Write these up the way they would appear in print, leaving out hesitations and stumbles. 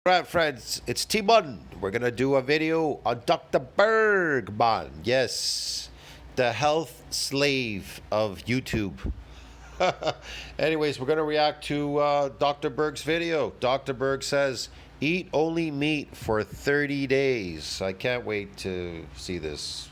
Right, friends, it's Timon. We're gonna do a video on Dr. Bergman. Yes, the health slave of YouTube. Anyways, we're gonna react to Dr. Berg's video. Dr. Berg says, "Eat only meat for 30 days." I can't wait to see this.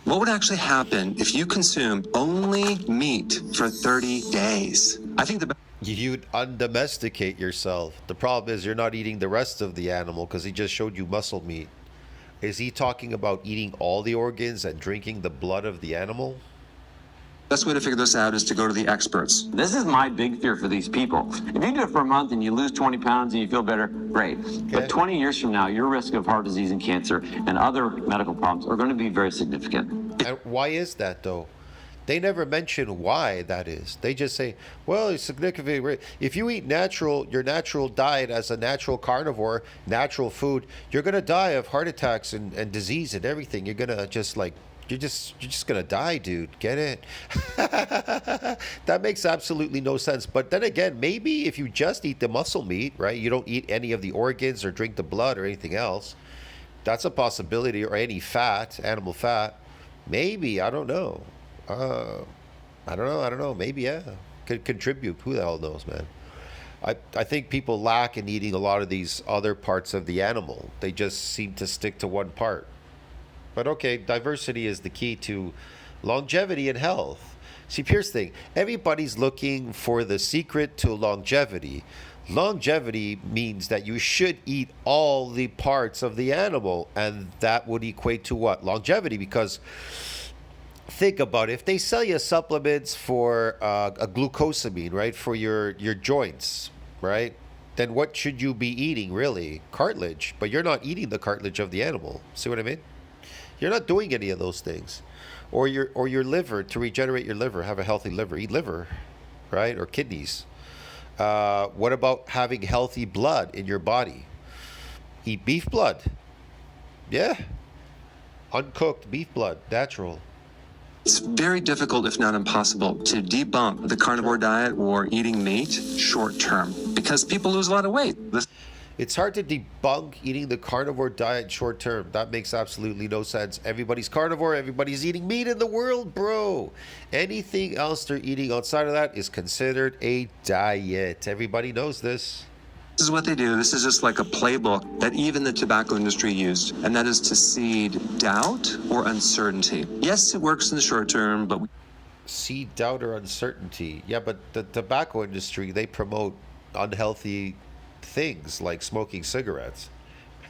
What would actually happen if you consumed only meat for 30 days? I think the You'd undomesticate yourself. The problem is you're not eating the rest of the animal because he just showed you muscle meat. Is he talking about eating all the organs and drinking the blood of the animal? best way to figure this out is to go to the experts. This is my big fear for these people. If you do it for a month and you lose 20 pounds and you feel better, great. But 20 years from now, your risk of heart disease and cancer and other medical problems are going to be very significant. And why is that, though? They never mention why that is. They just say, well, it's significant. If you eat your natural diet as a natural carnivore, natural food, you're going to die of heart attacks and disease and everything. You're going to you're just going to die, dude. Get it? That makes absolutely no sense. But then again, maybe if you just eat the muscle meat, right? You don't eat any of the organs or drink the blood or anything else. That's a possibility. Or any fat, animal fat. Maybe, I don't know. I don't know. Maybe, yeah. Could contribute. Who the hell knows, man? I think people lack in eating a lot of these other parts of the animal. They just seem to stick to one part. But okay, diversity is the key to longevity and health. See, here's the thing. Everybody's looking for the secret to longevity. Longevity means that you should eat all the parts of the animal, and that would equate to what? Longevity, because think about it. If they sell you supplements for a glucosamine, right, for your joints, right, then what should you be eating, really? Cartilage. But you're not eating the cartilage of the animal. See what I mean? You're not doing any of those things. Or your liver, to regenerate your liver, have a healthy liver. Eat liver, right, or kidneys. What about having healthy blood in your body? Eat beef blood. Yeah. Uncooked beef blood, natural. It's very difficult, if not impossible, to debunk the carnivore diet or eating meat short term because people lose a lot of weight. It's hard to debunk eating the carnivore diet short term. That makes absolutely no sense. Everybody's carnivore. Everybody's eating meat in the world, bro. Anything else they're eating outside of that is considered a diet. Everybody knows this. This is what they do. This is just like a playbook that even the tobacco industry used, and that is to seed doubt or uncertainty. Yes, it works in the short term, but seed doubt or uncertainty. Yeah, but the tobacco industry, they promote unhealthy things like smoking cigarettes.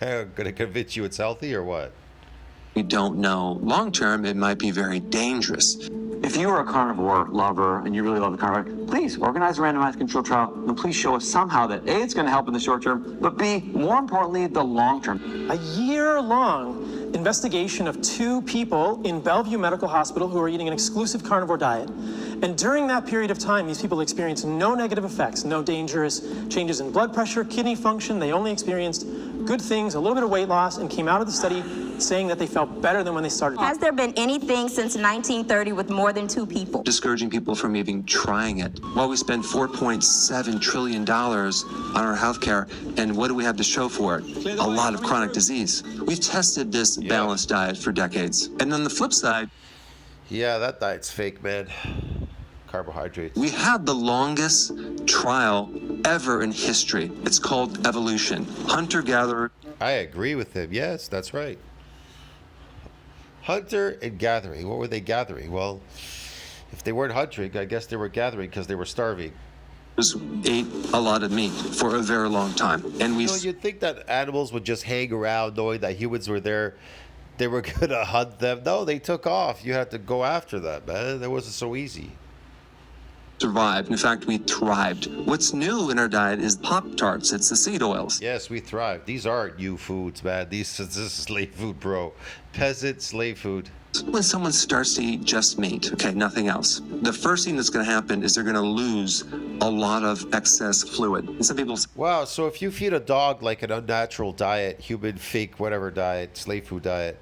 Gonna convince you it's healthy or what? we don't know. Long term, it might be very dangerous. If you are a carnivore lover and you really love the carnivore, please organize a randomized control trial and please show us somehow that A, it's going to help in the short term, but B, more importantly, the long term. A year-long investigation of 2 people in Bellevue Medical Hospital who are eating an exclusive carnivore diet. And during that period of time, these people experienced no negative effects, no dangerous changes in blood pressure, kidney function. They only experienced good things, a little bit of weight loss, and came out of the study saying that they felt better than when they started. Has there been anything since 1930 with more than 2 people? Discouraging people from even trying it. While we spend $4.7 trillion on our healthcare, and what do we have to show for it? A lot of chronic disease. We've tested this balanced diet for decades. And on the flip side, yeah, that diet's fake, man. Carbohydrates. we had the longest trial ever in history. It's called evolution. Hunter-gatherer. I agree with him. Yes, that's right. Hunter and gathering. What were they gathering? Well, if they weren't hunting, I guess they were gathering because they were starving. Ate a lot of meat for a very long time. And we You'd think that animals would just hang around knowing that humans were there. They were going to hunt them. No, they took off. You had to go after them, man. That wasn't so easy. survived. In fact, we thrived. What's new in our diet is Pop-Tarts. It's the seed oils. Yes, we thrived. These aren't new foods, man. This is slave food, bro. Peasant slave food. When someone starts to eat just meat, okay, nothing else, the first thing that's going to happen is they're going to lose a lot of excess fluid. And some people say, Wow, so if you feed a dog like an unnatural diet, human fake whatever diet, slave food diet,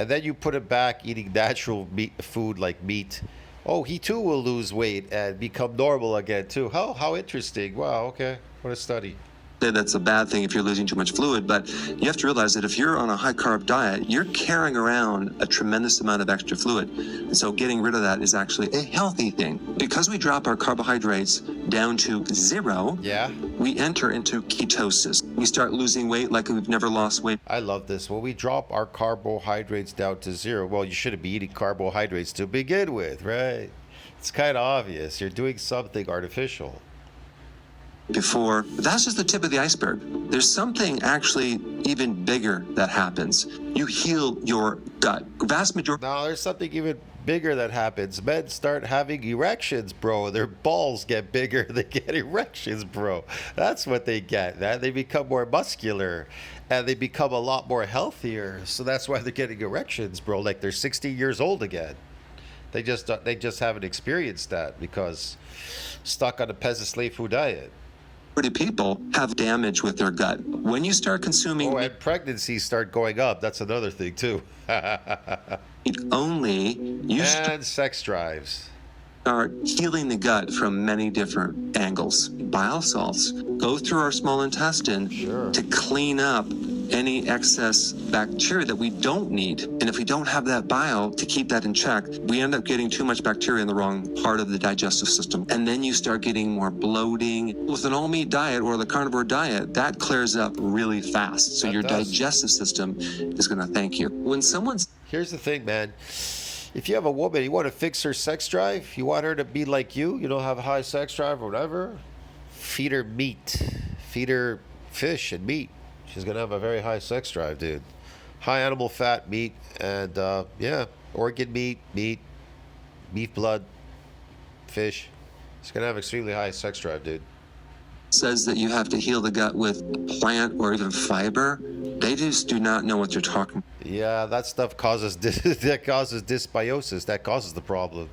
and then you put it back eating natural meat food like meat, oh, he too will lose weight and become normal again too. How interesting. Wow, okay. What a study. say that's a bad thing if you're losing too much fluid, but you have to realize that if you're on a high carb diet, you're carrying around a tremendous amount of extra fluid. And so getting rid of that is actually a healthy thing. Because we drop our carbohydrates down to zero, Yeah. we enter into ketosis. We start losing weight like we've never lost weight. I love this. When we drop our carbohydrates down to zero, well, you shouldn't be eating carbohydrates to begin with, right? It's kind of obvious. You're doing something artificial. Before. That's just the tip of the iceberg. There's something actually even bigger that happens. You heal your gut. Vast majority. Now, there's something even bigger that happens. Men start having erections, bro. Their balls get bigger. They get erections, bro. That's what they get, man. They become more muscular and they become a lot more healthier. So that's why they're getting erections, bro. Like they're 60 years old again. They just haven't experienced that because stuck on a peasant slave food diet. People have damage with their gut. When you start consuming Oh, and pregnancies start going up. That's another thing too. meat only, you And sex drives. start healing the gut from many different angles. Bile salts go through our small intestine to clean up any excess bacteria that we don't need. And if we don't have that bile to keep that in check, we end up getting too much bacteria in the wrong part of the digestive system. And then you start getting more bloating. With an all-meat diet or the carnivore diet, that clears up really fast. So That your does. digestive system is going to thank you. When someone's Here's the thing, man. If you have a woman, you want to fix her sex drive, you want her to be like you don't have a high sex drive or whatever, feed her meat. Feed her fish and meat. She's going to have a very high sex drive, dude. High animal fat meat and, organ meat, beef blood, fish. She's going to have extremely high sex drive, dude. says that you have to heal the gut with plant or even fiber, they just do not know what they're talking Yeah, that stuff causes that causes dysbiosis. That causes the problem.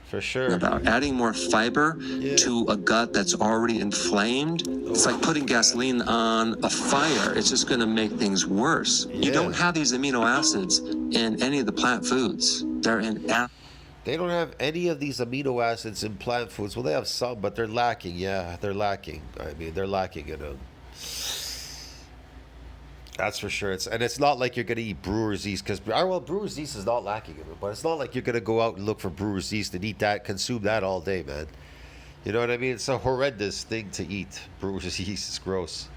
For sure. about. Adding more fiber to a gut that's already inflamed, it's like putting gasoline on a fire. It's just going to make things worse. You don't have these amino acids in any of the plant foods. They're in They don't have any of these amino acids in plant foods. Well, they have some, but they're lacking. Yeah, they're lacking. I mean, they're lacking in them. That's for sure. It's not like you're gonna eat brewer's yeast because brewer's yeast is not lacking in it. But it's not like you're gonna go out and look for brewer's yeast and eat that, consume that all day, man. You know what I mean? It's a horrendous thing to eat. Brewer's yeast is gross.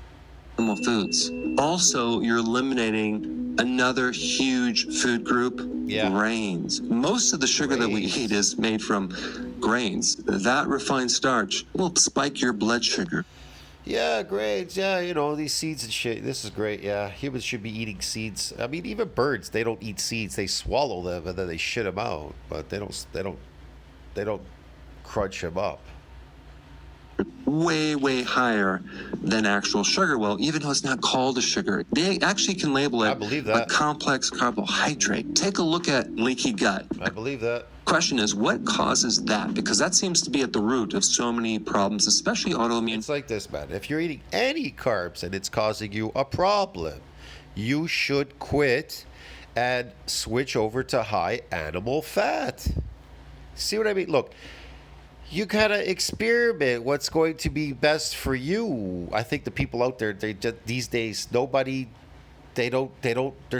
animal foods. Also, you're eliminating another huge food group, grains. Most of the sugar that we eat is made from grains. That refined starch will spike your blood sugar. Yeah, grains. Yeah, these seeds and shit. This is great. Yeah, humans should be eating seeds. I mean, even birds, they don't eat seeds. They swallow them and then they shit them out. But they don't crunch them up. Way higher than actual sugar. Well, even though it's not called a sugar, they actually can label it a complex carbohydrate. Take a look at leaky gut. I believe that. Question is, what causes that? Because that seems to be at the root of so many problems, especially autoimmune. It's like this, man. If you're eating any carbs and it's causing you a problem, you should quit and switch over to high animal fat. See what I mean? Look, you gotta experiment what's going to be best for you. I think the people out there, they just these days, they're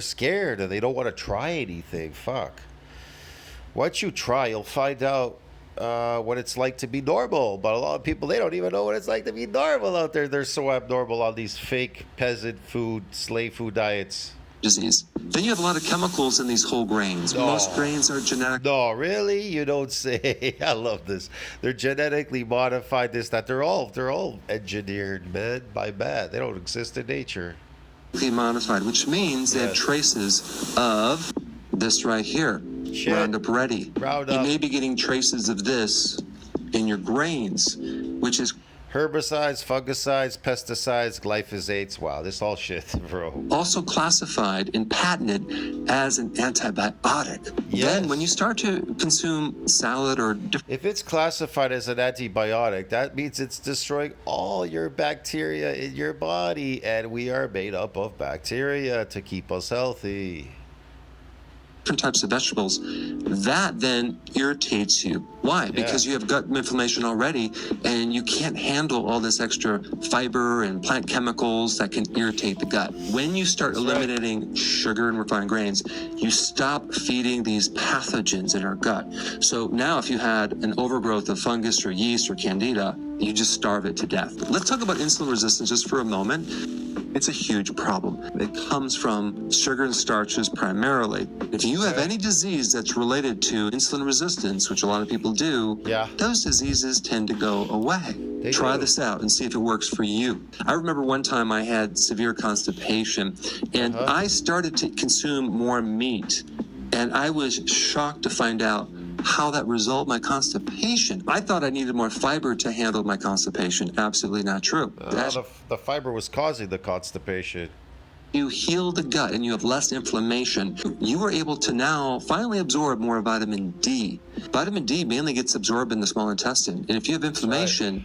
scared and they don't want to try anything. Fuck. Once you try, you'll find out what it's like to be normal. But a lot of people, they don't even know what it's like to be normal out there. They're so abnormal on these fake peasant food, slave food diets. Disease. Then you have a lot of chemicals in these whole grains. Most grains are genetic. No, really? You don't say. I love this. They're genetically modified. That they're all engineered, man, by man. They don't exist in nature. Modified, which means they have traces of this right here. Roundup Ready. You may be getting traces of this in your grains, which is herbicides, fungicides, pesticides, glyphosates. Wow, this all shit, bro. Also classified and patented as an antibiotic. Then when you start to consume salad or if it's classified as an antibiotic, that means it's destroying all your bacteria in your body, and we are made up of bacteria to keep us healthy. different types of vegetables, that then irritates you. Why? Because you have gut inflammation already, and you can't handle all this extra fiber and plant chemicals that can irritate the gut. When you start eliminating sugar and refined grains, you stop feeding these pathogens in our gut. So now if you had an overgrowth of fungus or yeast or candida, you just starve it to death. Let's talk about insulin resistance just for a moment. It's a huge problem. It comes from sugar and starches primarily. If you have any disease that's related to insulin resistance, which a lot of people do, those diseases tend to go away. Try this out and see if it works for you. I remember one time I had severe constipation, and I started to consume more meat, and I was shocked to find out how that resolved my constipation. I thought I needed more fiber to handle my constipation. Absolutely not true. The fiber was causing the constipation. You heal the gut and you have less inflammation. You are able to now finally absorb more vitamin D. Vitamin D mainly gets absorbed in the small intestine. And if you have inflammation,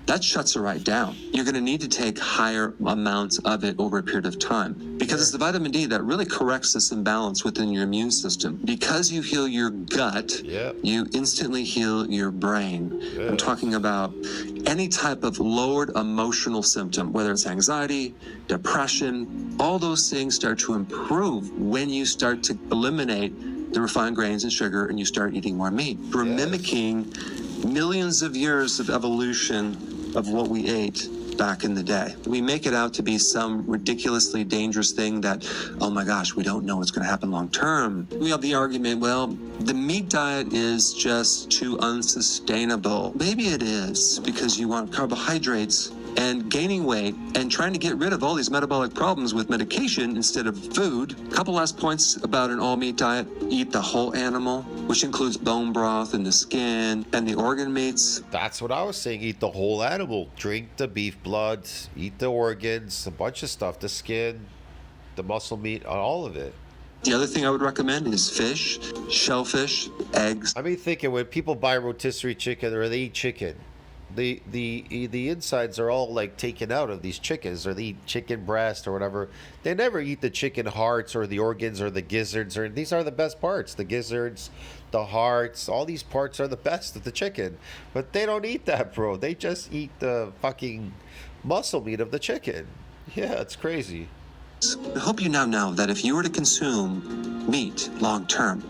that shuts it right down. You're going to need to take higher amounts of it over a period of time, because it's the vitamin D that really corrects this imbalance within your immune system. Because you heal your gut, you instantly heal your brain. I'm talking about any type of lowered emotional symptom, whether it's anxiety, depression, all those things start to improve when you start to eliminate the refined grains and sugar and you start eating more meat. We're mimicking millions of years of evolution of what we ate back in the day. We make it out to be some ridiculously dangerous thing that, oh my gosh, we don't know what's going to happen long term. We have the argument, well, the meat diet is just too unsustainable. Maybe it is, because you want carbohydrates and gaining weight and trying to get rid of all these metabolic problems with medication instead of food. A couple last points about an all-meat diet. Eat the whole animal, which includes bone broth and the skin and the organ meats. That's what I was saying. Eat the whole animal. Drink the beef blood, eat the organs, a bunch of stuff, the skin, the muscle meat, all of it. The other thing I would recommend is fish, shellfish, eggs. I mean, thinking when people buy rotisserie chicken or they eat chicken, the insides are all like taken out of these chickens, or they eat chicken breast or whatever. They never eat the chicken hearts or the organs or the gizzards, or these are the best parts. The gizzards, the hearts, all these parts are the best of the chicken. But they don't eat that, bro. They just eat the fucking muscle meat of the chicken. Yeah, it's crazy. I hope you now know that if you were to consume meat long term,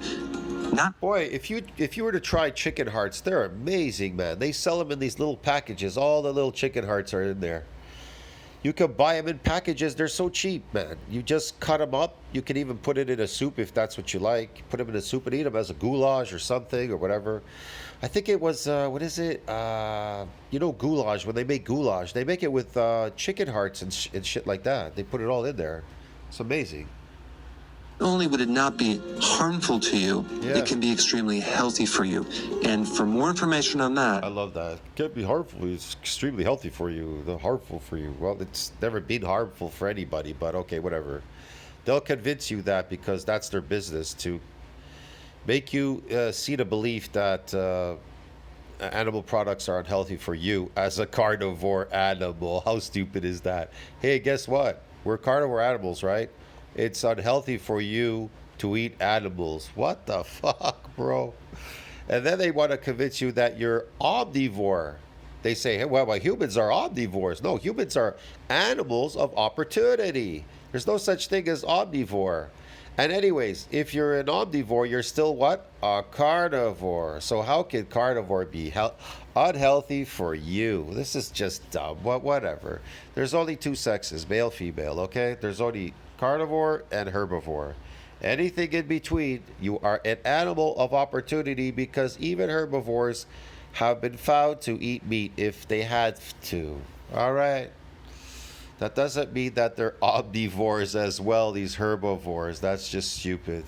Boy, if you were to try chicken hearts, they're amazing, man. They sell them in these little packages. All the little chicken hearts are in there. You can buy them in packages. They're so cheap, man. You just cut them up. You can even put it in a soup if that's what you like. Put them in a soup and eat them as a goulash or something or whatever. I think it was, what is it? Goulash. When they make goulash, they make it with chicken hearts and shit like that. They put it all in there. It's amazing. Not only would it not be harmful to you, it can be extremely healthy for you. And for more information on that, I love that. It can't be harmful. It's extremely healthy for you. The harmful for you. Well, it's never been harmful for anybody, but okay, whatever. They'll convince you that because that's their business, to make you see the belief that animal products are unhealthy for you as a carnivore animal. How stupid is that? Hey, guess what? We're carnivore animals, right? It's unhealthy for you to eat animals. What the fuck, bro? And then they want to convince you that you're omnivore. They say, hey, well, humans are omnivores. No, humans are animals of opportunity. There's no such thing as omnivore. And anyways, if you're an omnivore, you're still what? A carnivore. So how can carnivore be unhealthy for you? This is just dumb. Whatever. There's only two sexes, male, female, okay? There's only carnivore and herbivore. Anything in between, you are an animal of opportunity, because even herbivores have been found to eat meat if they had to. All right. That doesn't mean that they're omnivores as well, these herbivores. That's just stupid.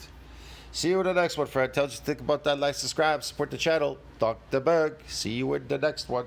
See you in the next one, friend. Tell us what you think about that. Like, subscribe, support the channel. Dr. Berg. See you in the next one.